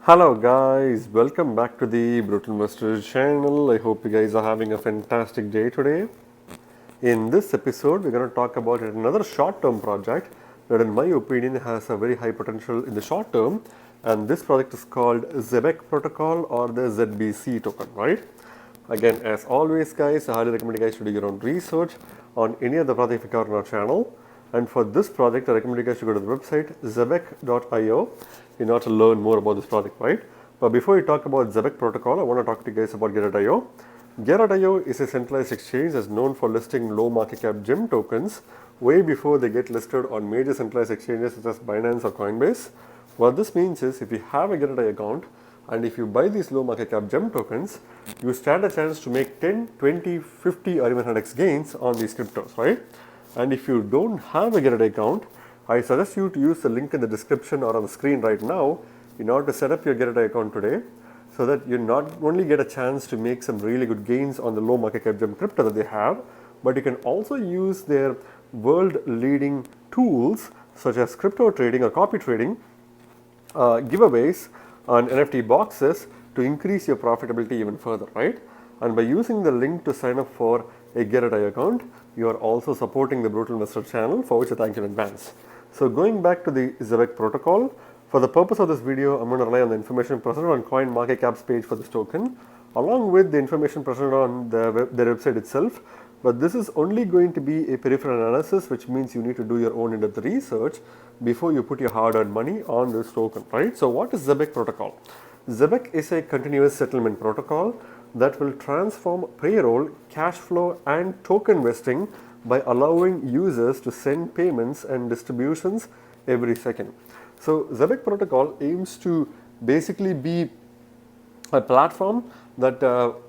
Hello guys, welcome back to the Brutal Master channel. I hope you guys are having a fantastic day today. In this episode, we're going to talk about another short-term project that in my opinion has a very high potential in the short term, and this project is called Zebec protocol or the ZBC token, right? Again, as always guys, I highly recommend you guys to do your own research on any other project we cover on our channel. And for this project, I recommend you guys to go to the website zebec.io in order to learn more about this project, right? But before we talk about Zebec protocol, I want to talk to you guys about Gateio. Gateio is a centralized exchange that's known for listing low market cap gem tokens way before they get listed on major centralized exchanges such as Binance or Coinbase. What this means is if you have a Gateio account and if you buy these low market cap gem tokens, you stand a chance to make 10, 20, 50 or even 100x gains on these cryptos, right? And if you don't have a Gateio account, I suggest you to use the link in the description or on the screen right now in order to set up your Gateio account today, so that you not only get a chance to make some really good gains on the low market cap gem crypto that they have, but you can also use their world leading tools such as crypto trading or copy trading, giveaways and NFT boxes to increase your profitability even further, right? And by using the link to sign up for a Gateio account, you are also supporting the Brutal Investor channel, for which I thank you in advance. So going back to the Zebec protocol, for the purpose of this video, I'm going to rely on the information presented on CoinMarketCap's page for this token, along with the information presented on their website itself. But this is only going to be a peripheral analysis, which means you need to do your own in-depth research before you put your hard-earned money on this token, right? So what is Zebec protocol? Zebec is a continuous settlement protocol that will transform payroll, cash flow and token vesting by allowing users to send payments and distributions every second. So Zebec protocol aims to basically be a platform that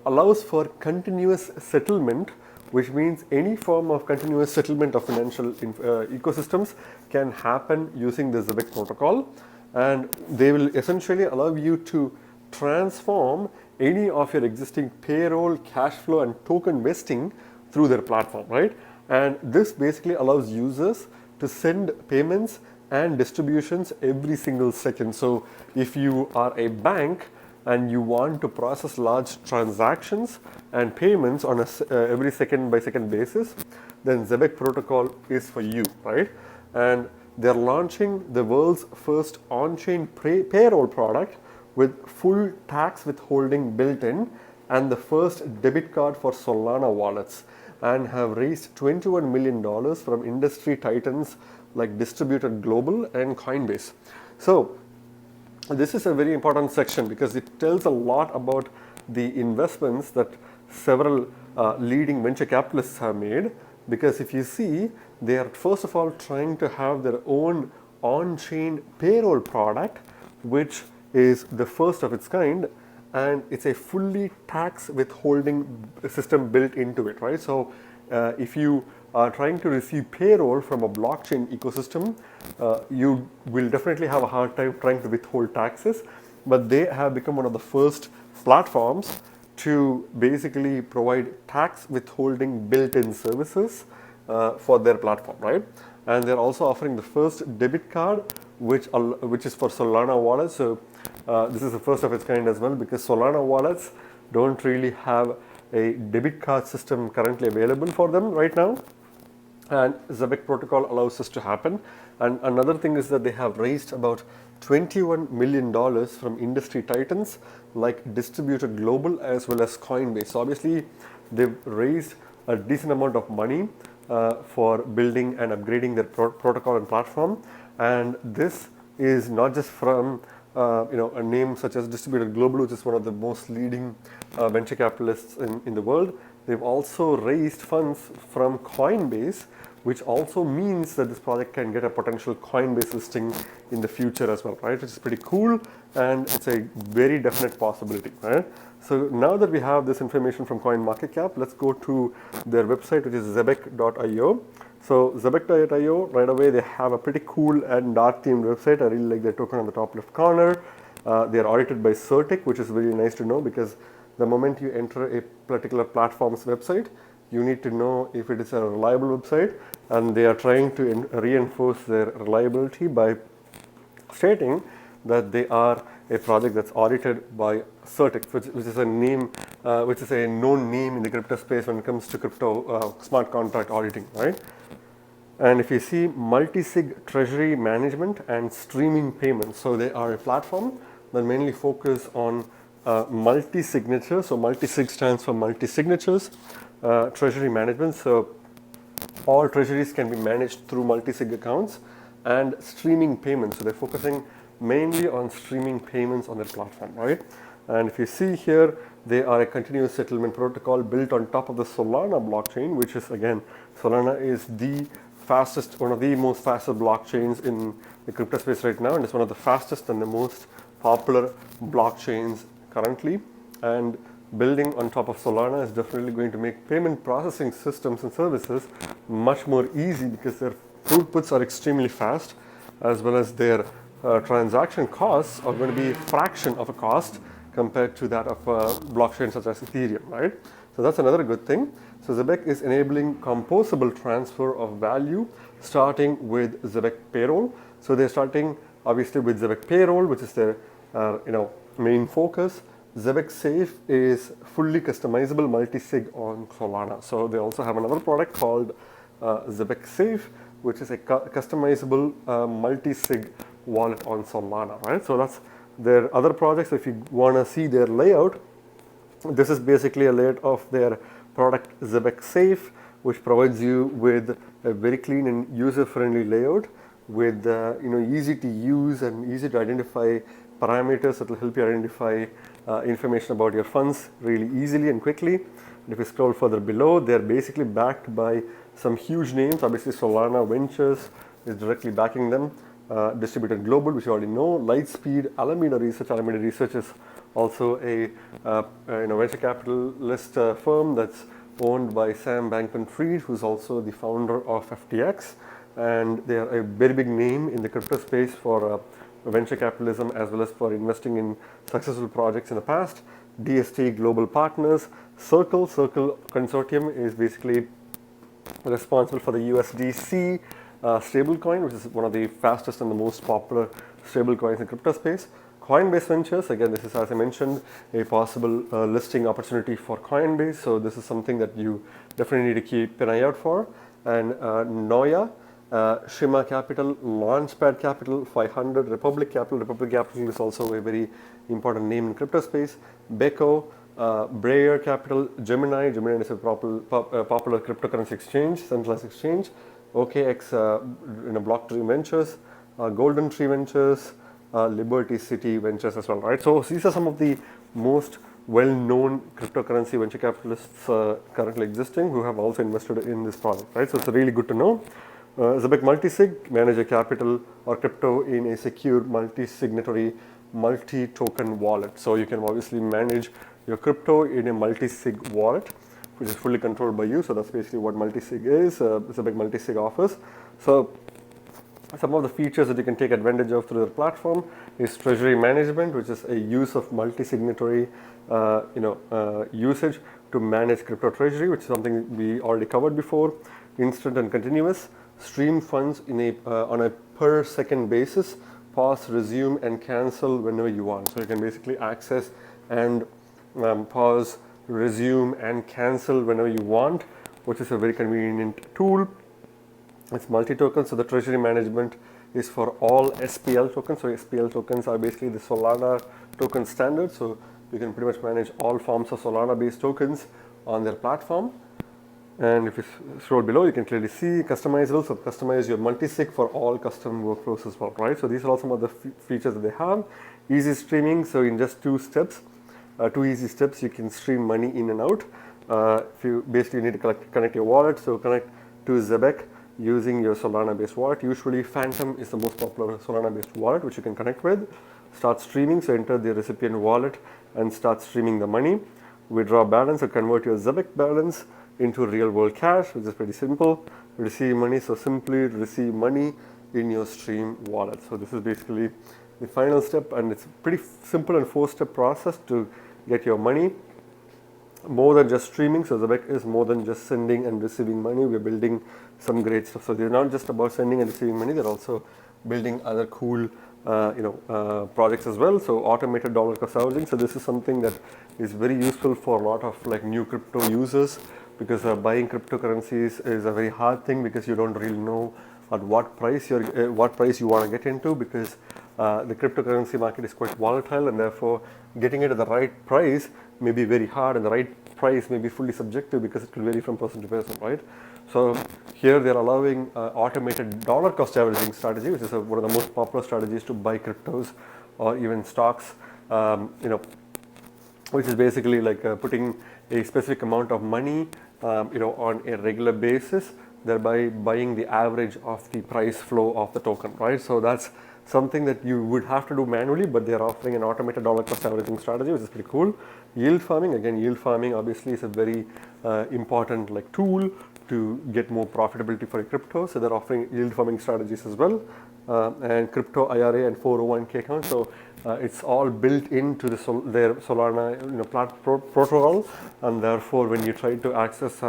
allows for continuous settlement, which means any form of continuous settlement of financial ecosystems can happen using the Zebec protocol, and they will essentially allow you to transform any of your existing payroll, cash flow and token vesting through their platform, right? And this basically allows users to send payments and distributions every single second. So if you are a bank and you want to process large transactions and payments on a every second by second basis, then Zebec protocol is for you, right? And they're launching the world's first on-chain payroll product with full tax withholding built in and the first debit card for Solana wallets, and have raised $21 million from industry titans like Distributed Global and Coinbase. So this is a very important section because it tells a lot about the investments that several leading venture capitalists have made. Because if you see, they are first of all trying to have their own on-chain payroll product, which is the first of its kind, and it's a fully tax withholding system built into it, right? So if you are trying to receive payroll from a blockchain ecosystem, you will definitely have a hard time trying to withhold taxes, but they have become one of the first platforms to basically provide tax withholding built-in services for their platform, right? And they're also offering the first debit card, which is for Solana wallets. So this is the first of its kind as well, because Solana wallets don't really have a debit card system currently available for them right now, and Zebec protocol allows this to happen. And another thing is that they have raised about $21 million from industry titans like Distributed Global as well as Coinbase. So obviously they've raised a decent amount of money for building and upgrading their protocol and platform. And this is not just from a name such as Distributed Global, which is one of the most leading venture capitalists in the world. They've also raised funds from Coinbase, which also means that this project can get a potential Coinbase listing in the future as well, right? Which is pretty cool, and it's a very definite possibility, right? So now that we have this information from CoinMarketCap, let's go to their website, which is zebec.io. So Zebec.io, right away, they have a pretty cool and dark themed website. I really like their token on the top left corner. They are audited by Certic, which is very nice to know, because the moment you enter a particular platform's website, you need to know if it is a reliable website, and they are trying to reinforce their reliability by stating that they are a project that's audited by Certix, which is a name, which is a known name in the crypto space when it comes to crypto smart contract auditing, right? And if you see multi-sig treasury management and streaming payments, so they are a platform that mainly focus on multi-signatures. So multi-sig stands for multi-signatures, treasury management. So all treasuries can be managed through multi-sig accounts, and streaming payments. So they're focusing mainly on streaming payments on their platform, right? And if you see here, they are a continuous settlement protocol built on top of the Solana blockchain, which is, again, Solana is the fastest, one of the most fastest blockchains in the crypto space right now, and it's one of the fastest and the most popular blockchains currently. And building on top of Solana is definitely going to make payment processing systems and services much more easy, because their throughputs are extremely fast, as well as their transaction costs are going to be a fraction of a cost compared to that of blockchains such as Ethereum, right? So that's another good thing. So Zebec is enabling composable transfer of value, starting with Zebec Payroll. So they're starting obviously with Zebec Payroll, which is their main focus. Zebec Safe is fully customizable multi-sig on Solana. So they also have another product called Zebec Safe, which is a customizable multi-sig wallet on Solana, right? So that's their other projects. If you want to see their layout, this is basically a layout of their product Zebec Safe, which provides you with a very clean and user-friendly layout with easy to use and easy to identify parameters that will help you identify information about your funds really easily and quickly. And if you scroll further below, they're basically backed by some huge names. Obviously, Solana Ventures is directly backing them. Distributed Global, which you already know, Lightspeed, Alameda Research. Alameda Research is also a venture capitalist firm that's owned by Sam Bankman-Fried, who's also the founder of FTX, and they are a very big name in the crypto space for venture capitalism as well as for investing in successful projects in the past. DST Global Partners, Circle Consortium is basically responsible for the USDC stablecoin, which is one of the fastest and the most popular stablecoins in crypto space. Coinbase Ventures, again, this is, as I mentioned, a possible listing opportunity for Coinbase. So this is something that you definitely need to keep an eye out for. And Noya, Shima Capital, Launchpad Capital, 500, Republic Capital. Republic Capital is also a very important name in crypto space. Beko, Breyer Capital, Gemini. Gemini is a popular cryptocurrency exchange, centralized exchange. OKX, Blocktree Ventures, Golden Tree Ventures, Liberty City Ventures as well, right? So these are some of the most well-known cryptocurrency venture capitalists currently existing who have also invested in this project, right? So it's really good to know. Zebec Multisig manage a capital or crypto in a secure multi-signatory multi-token wallet. So you can obviously manage your crypto in a multi-sig wallet, which is fully controlled by you. So that's basically what multi-sig is. Zebec Multisig offers. So some of the features that you can take advantage of through the platform is treasury management, which is a use of multi-signatory usage to manage crypto treasury, which is something we already covered before. Instant and continuous. Stream funds in on a per second basis. Pause, resume, and cancel whenever you want. So you can basically access and pause, resume, and cancel whenever you want, which is a very convenient tool. It's multi-token, so the treasury management is for all SPL tokens. So SPL tokens are basically the Solana token standard. So you can pretty much manage all forms of Solana-based tokens on their platform. And if you scroll below, you can clearly see customizable. So customize your multi-sig for all custom workflows as well, right? So these are all some of the features that they have. Easy streaming. So in just 2 steps, 2 easy steps, you can stream money in and out. If you basically need to connect your wallet, so connect to Zebec using your Solana-based wallet. Usually Phantom is the most popular Solana-based wallet which you can connect with. Start streaming, so enter the recipient wallet and start streaming the money. Withdraw balance, so convert your Zebec balance into real world cash, which is pretty simple. Receive money, so simply receive money in your stream wallet. So this is basically the final step, and it's pretty simple and 4-step process to get your money. More than just streaming, so Zebec is more than just sending and receiving money. We're building some great stuff. So they're not just about sending and receiving money, they're also building other cool projects as well. So automated dollar cost averaging. So this is something that is very useful for a lot of like new crypto users, because buying cryptocurrencies is a very hard thing, because you don't really know at what price you want to get into, because the cryptocurrency market is quite volatile, and therefore getting it at the right price may be very hard, and the right price may be fully subjective because it will vary from person to person, right? So here they're allowing automated dollar cost averaging strategy, which is one of the most popular strategies to buy cryptos or even stocks, which is basically like putting a specific amount of money on a regular basis, thereby buying the average of the price flow of the token, right? So that's something that you would have to do manually, but they're offering an automated dollar cost averaging strategy, which is pretty cool. Yield farming, again, yield farming obviously is a very important like tool to get more profitability for a crypto. So they're offering yield farming strategies as well, and crypto IRA and 401k account. So it's all built into their Solana protocol, and therefore when you try to access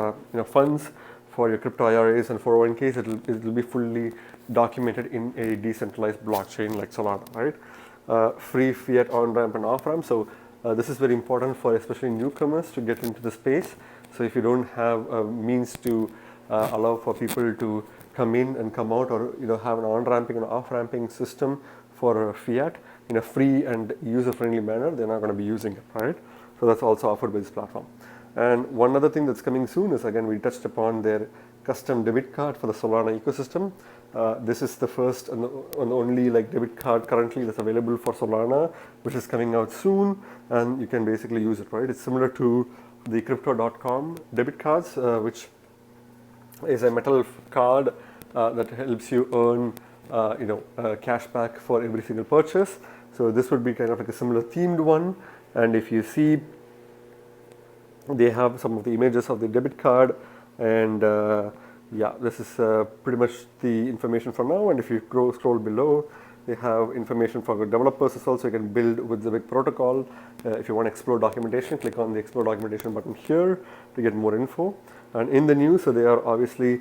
funds for your crypto IRAs and 401ks, it'll be fully documented in a decentralized blockchain like Solana, right? Free fiat on ramp and off ramp. So this is very important for especially newcomers to get into the space. So if you don't have a means to allow for people to come in and come out, or have an on ramping and off ramping system for fiat in a free and user friendly manner, they're not going to be using it, right? So that's also offered by this platform. And one other thing that's coming soon is, again, we touched upon their custom debit card for the Solana ecosystem. This is the first and only like debit card currently that's available for Solana, which is coming out soon, and you can basically use it, right? It's similar to the crypto.com debit cards, which is a metal card that helps you earn cash back for every single purchase. So this would be kind of like a similar themed one, and if you see, they have some of the images of the debit card, and this is pretty much the information for now. And if you scroll below, they have information for developers as well, so you can build with Zebec protocol. If you want to explore documentation, click on the explore documentation button here to get more info. And in the news, so they are obviously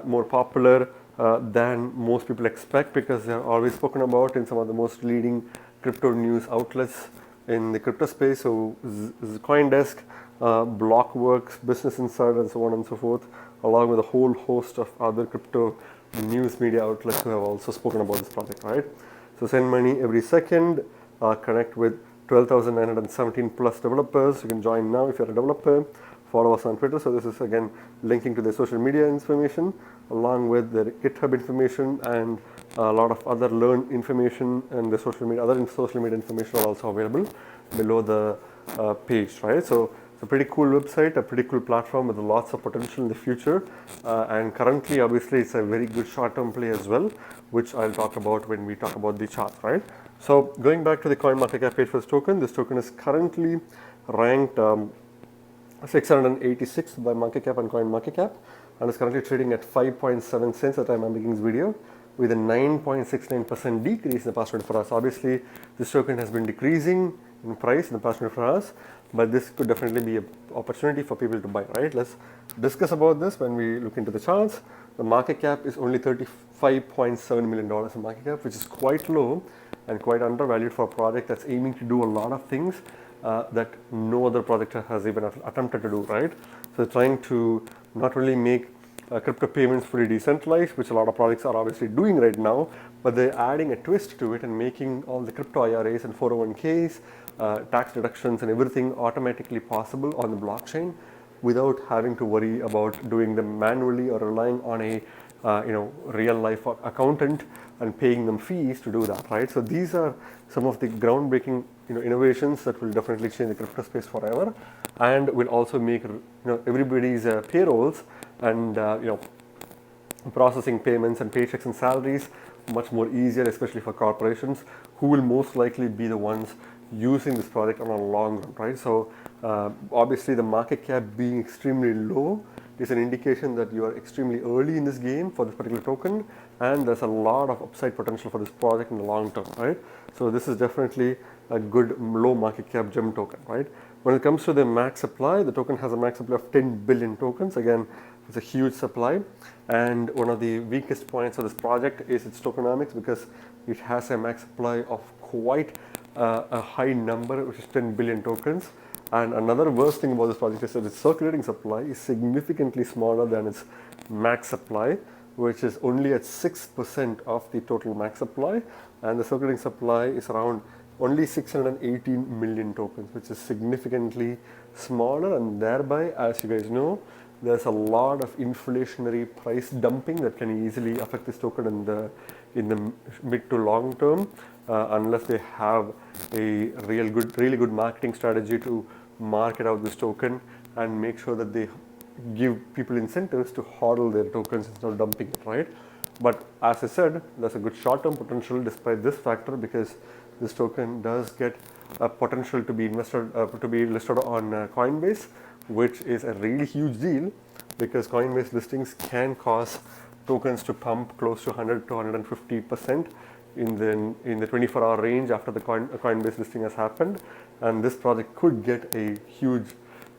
more popular than most people expect, because they are always spoken about in some of the most leading crypto news outlets in the crypto space. So CoinDesk, Blockworks, Business Insider, and so on and so forth, along with a whole host of other crypto news media outlets who have also spoken about this project, right? So send money every second, connect with 12,917 plus developers. You can join now if you're a developer. Follow us on Twitter. So this is again linking to their social media information, along with their GitHub information, and a lot of other learn information, and the social media information are also available below the page, right? So it's a pretty cool website, a pretty cool platform with lots of potential in the future, and currently obviously it's a very good short-term play as well, which I'll talk about when we talk about the charts, right? So going back to the CoinMarketCap page for this token is currently ranked 686 by market cap and CoinMarketCap, and is currently trading at 5.7 cents at the time I'm making this video, with a 9.69% decrease in the past 24 hours. Obviously, this token has been decreasing in price in the past 24 hours, but this could definitely be an opportunity for people to buy, right? Let's discuss about this when we look into the charts. The market cap is only $35.7 million in market cap, which is quite low and quite undervalued for a project that's aiming to do a lot of things that no other project has even attempted to do, right? So trying to not really make crypto payments fully decentralized, which a lot of projects are obviously doing right now, but they're adding a twist to it and making all the crypto IRAs and 401ks, tax deductions and everything automatically possible on the blockchain, without having to worry about doing them manually or relying on a real life accountant and paying them fees to do that, right? So these are some of the groundbreaking innovations that will definitely change the crypto space forever, and will also make everybody's payrolls and processing payments and paychecks and salaries much more easier, especially for corporations who will most likely be the ones using this project on a long run, right? So obviously the market cap being extremely low is an indication that you are extremely early in this game for this particular token, and there's a lot of upside potential for this project in the long term, right? So this is definitely a good low market cap gem token, right? When it comes to the max supply, the token has a max supply of 10 billion tokens. Again, it's a huge supply, and one of the weakest points of this project is its tokenomics, because it has a max supply of quite a high number, which is 10 billion tokens. And another worst thing about this project is that its circulating supply is significantly smaller than its max supply, which is only at 6% of the total max supply, and the circulating supply is around only 618 million tokens, which is significantly smaller, and thereby, as you guys know, there's a lot of inflationary price dumping that can easily affect this token in the mid to long term, unless they have a really good marketing strategy to market out this token and make sure that they give people incentives to hodl their tokens instead of dumping it, right? But as I said, there's a good short-term potential despite this factor, because this token does get a potential to be invested, to be listed on Coinbase, which is a really huge deal, because Coinbase listings can cause tokens to pump close to 100 to 150% in the 24-hour range after the Coinbase listing has happened, and this project could get a huge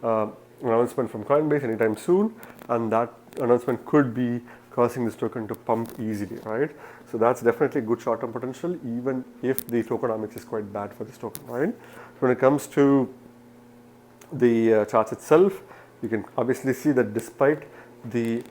announcement from Coinbase anytime soon, and that announcement could be causing this token to pump easily, right? So that's definitely good short-term potential, even if the tokenomics is quite bad for this token, right? So when it comes to the charts itself, you can obviously see that despite the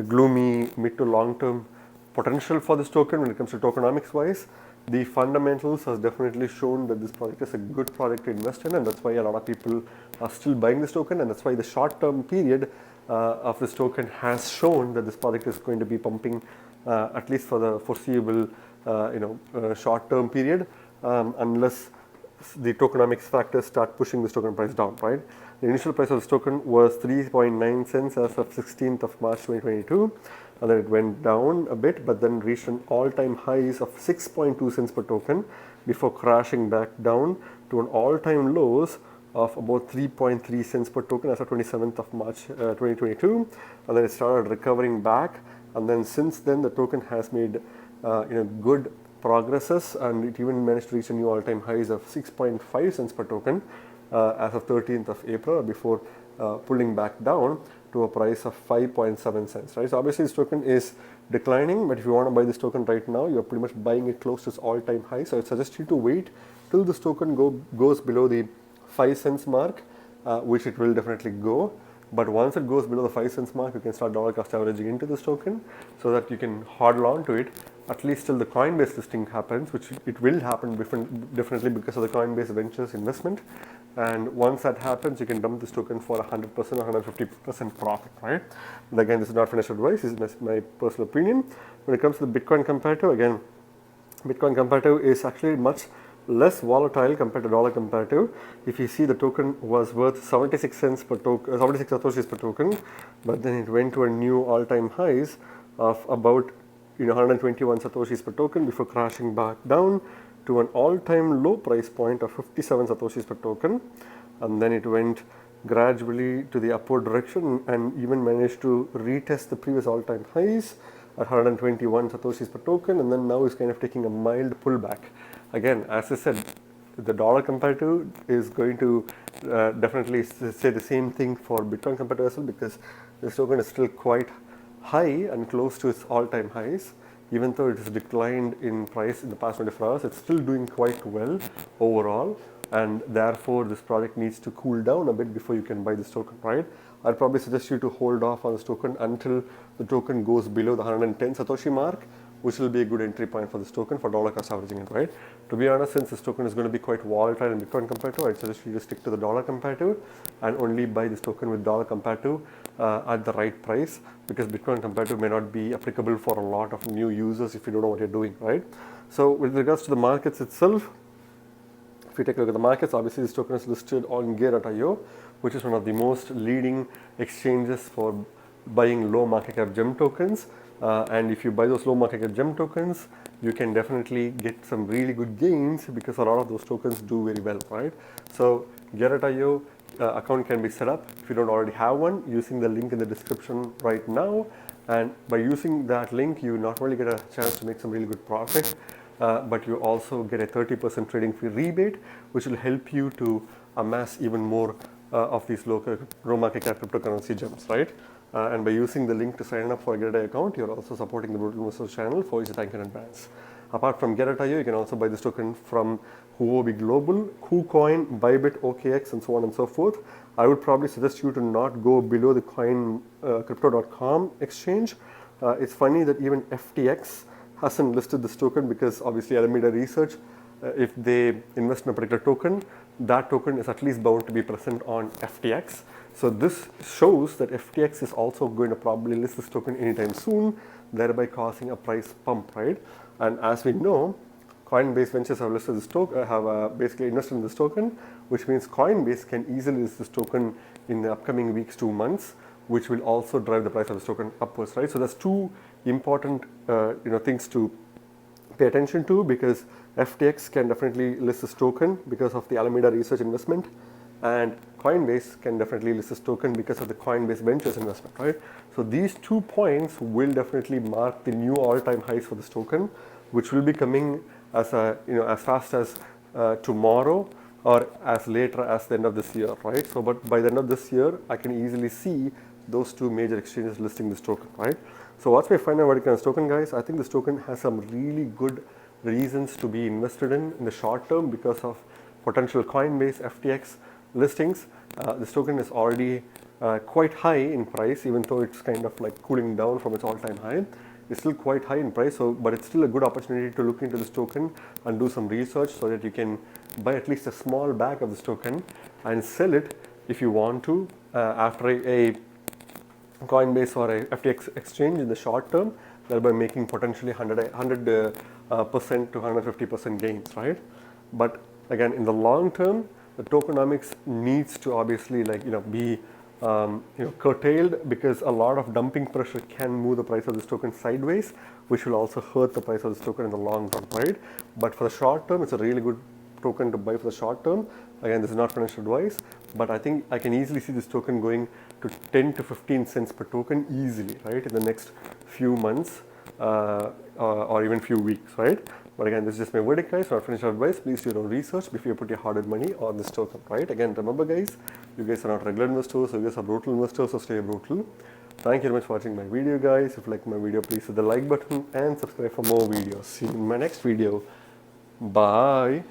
gloomy mid to long-term potential for this token when it comes to tokenomics wise, the fundamentals has definitely shown that this project is a good project to invest in, and that's why a lot of people are still buying this token, and that's why the short-term period of this token has shown that this project is going to be pumping at least for the foreseeable short-term period, unless the tokenomics factors start pushing this token price down, right? The initial price of this token was 3.9 cents as of 16th of March 2022, and then it went down a bit, but then reached an all-time highs of 6.2 cents per token before crashing back down to an all-time lows of about 3.3 cents per token as of 27th of March 2022, and then it started recovering back, and then since then the token has made good progresses, and it even managed to reach a new all-time highs of 6.5 cents per token as of 13th of April before pulling back down to a price of 5.7 cents, right? So obviously this token is declining, but if you want to buy this token right now, you're pretty much buying it close to its all-time high. So I suggest you to wait till this token goes below the 5 cents mark, which it will definitely go. But once it goes below the 5 cents mark, you can start dollar cost averaging into this token so that you can hodl on to it at least till the Coinbase listing happens, which it will happen definitely because of the Coinbase Ventures investment. And once that happens, you can dump this token for 100% or 150% profit, right? But again, this is not financial advice, this is my personal opinion. When it comes to the Bitcoin comparative, again, Bitcoin comparative is actually much less volatile compared to dollar comparative. If you see, the token was worth 76 cents per token, 76 satoshis per token, but then it went to a new all-time highs of about 121 satoshis per token before crashing back down to an all-time low price point of 57 satoshis per token, and then it went gradually to the upward direction and even managed to retest the previous all-time highs at 121 satoshis per token, and then now is kind of taking a mild pullback. Again, as I said, the dollar comparative is going to definitely say the same thing for Bitcoin comparative as well, because this token is still quite high and close to its all-time highs. Even though it has declined in price in the past 24 hours, it's still doing quite well overall, and therefore this project needs to cool down a bit before you can buy this token, right? I'd probably suggest you to hold off on this token until the token goes below the 110 Satoshi mark, which will be a good entry point for this token for dollar cost averaging it, right? To be honest, since this token is going to be quite volatile in Bitcoin comparative, I'd suggest you to stick to the dollar comparative and only buy this token with dollar comparative at the right price, because Bitcoin comparative may not be applicable for a lot of new users if you don't know what you're doing, right? So with regards to the markets itself, if you take a look at the markets, obviously this token is listed on Gear.io, which is one of the most leading exchanges for buying low market cap gem tokens. And if you buy those low market cap gem tokens, you can definitely get some really good gains because a lot of those tokens do very well, right? So Gateio account can be set up if you don't already have one using the link in the description right now. And by using that link, you not only get a chance to make some really good profit, but you also get a 30% trading fee rebate, which will help you to amass even more of these low market cap cryptocurrency gems, right? And by using the link to sign up for a Gateio account, you're also supporting the Brutal Investors channel, for which thank you in advance. Apart from Gateio, you can also buy this token from Huobi Global, KuCoin, Bybit, OKX, and so on and so forth. I would probably suggest you to not go below the coin crypto.com exchange. It's funny that even FTX hasn't listed this token because obviously Alameda Research, if they invest in a particular token, that token is at least bound to be present on FTX. So this shows that FTX is also going to probably list this token anytime soon, thereby causing a price pump, right? And as we know, Coinbase Ventures have listed this token, have basically invested in this token, which means Coinbase can easily list this token in the upcoming weeks to months, which will also drive the price of this token upwards, right? So there's two important things to pay attention to, because FTX can definitely list this token because of the Alameda Research investment, and Coinbase can definitely list this token because of the Coinbase Ventures investment, right? So these 2 points will definitely mark the new all-time highs for this token, which will be coming as as fast as tomorrow or as later as the end of this year, right? So, but by the end of this year, I can easily see those two major exchanges listing this token, right? So what's my final verdict on this token, guys? I think this token has some really good reasons to be invested in the short term because of potential Coinbase, FTX listings. This token is already quite high in price, even though it's kind of like cooling down from its all-time high. It's still quite high in price, but it's still a good opportunity to look into this token and do some research so that you can buy at least a small bag of this token and sell it if you want to after a Coinbase or a FTX exchange in the short term, thereby making potentially 100% to 150% gains, right? But again, in the long term, the tokenomics needs to obviously be curtailed, because a lot of dumping pressure can move the price of this token sideways, which will also hurt the price of this token in the long run, right? But for the short term, it's a really good token to buy for the short term. Again, this is not financial advice, but I think I can easily see this token going to 10 to 15 cents per token easily, right, in the next few months or even few weeks, right? But again, this is just my verdict, guys, not financial advice. Please do your own research before you put your hard-earned money on this token, right? Again, remember, guys, you guys are not regular investors, you guys are brutal investors, so stay brutal. Thank you very much for watching my video, guys. If you like my video, please hit the like button and subscribe for more videos. See you in my next video. Bye.